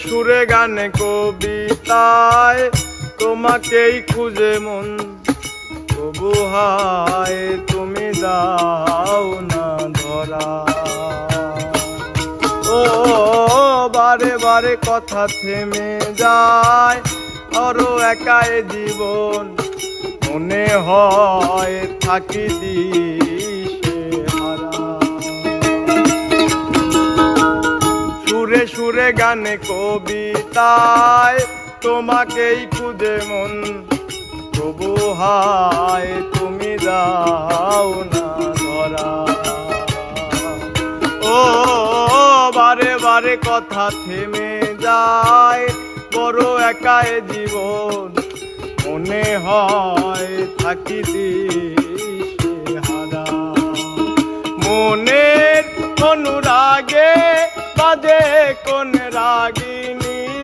সুরে গানে কবিতায় তোমাকেই খুঁজে মন, তবু হায় তুমি দাও না ধরা। ও বারে বারে কথা থেমে যায়, আরো একাই জীবন মনে হয় থাকি দিশে হারা। সুরে সুরে গানে কবিতায় তোমাকেই খুঁজে মন, তবু হায় তুমি দাও না ধরা। ও বারে বারে কথা থেমে যায়, বড় একাই জীবন মনে হয় থাকি দিশে হারা। মনের অনুরাগে বাজে কোন